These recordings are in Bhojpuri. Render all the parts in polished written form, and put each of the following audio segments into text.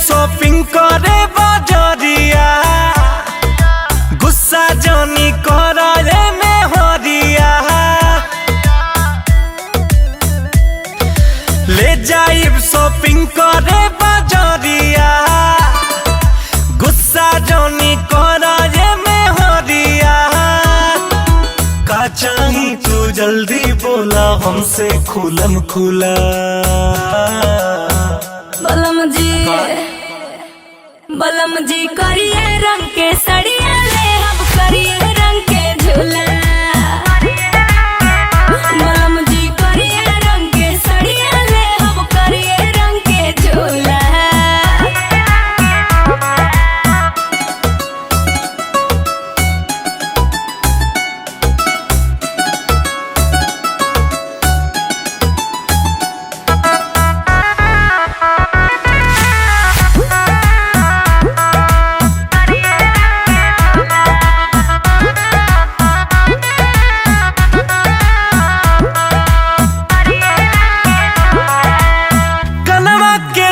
शॉपिंग करे बाजरिया, गुस्सा जानी करे में हरिया। ले जाइब शॉपिंग करे बाजरिया, गुस्सा जानी करे में हरिया। का चाही तू जल्दी बोला हमसे खुलम खुला। बलम जी करिए रंग के सड़िया ले हम करिए रंग के झूला। बलम जी करिए रंग के सड़िया ले हम करिए रंग के झूला।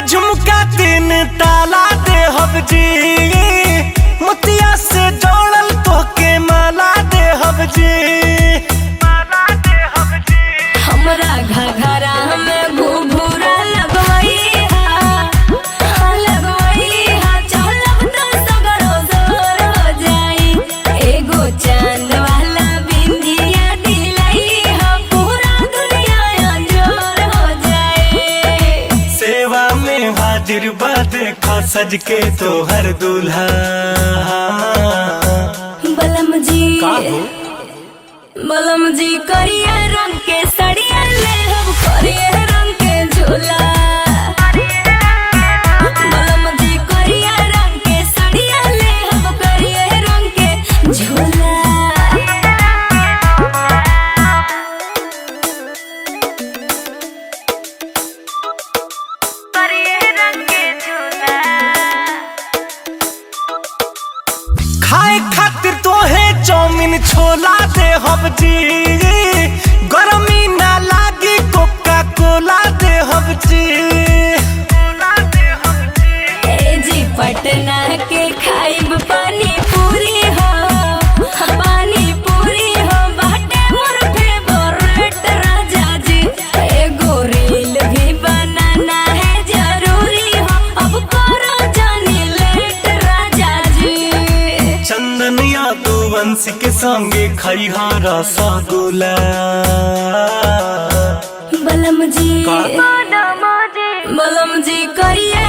झुमका तीन ताला दे हब जी, मोतिया से जोड़ल तोके माला दे हब जी। हमरा घघरा में घुघुरा लगवई हा चलब तो सगरो जोर हो जाई। एगो चांद वाला बिंदिया दिलाई हा पूरा दुनिया अंजोर हो जाए। सेवा में हाजिर बा देखा सज के तोहर दूल्हा। बलम जी करिए रंग के सड़िया ले हम करिए रंग के झूला। बलम जी करिए रंग के सड़िया ले हम करिए रंग के झूला। खाए खातिर तोहे चाउमीन छोला दे हब जी, गरमी ना लागी कोका कोला दे हब जी। ए जी पटना के खाइब पानी पूरी हो, पानी पूरी हो बाटे मोर फेवरेट राजा जी। एगो रील भी बनाना है जरूरी हो, अब करो जानी लेट राजा जी। चंदनिया तू वंश के संगे खैहा रसगुल्ला। बलम जी करिए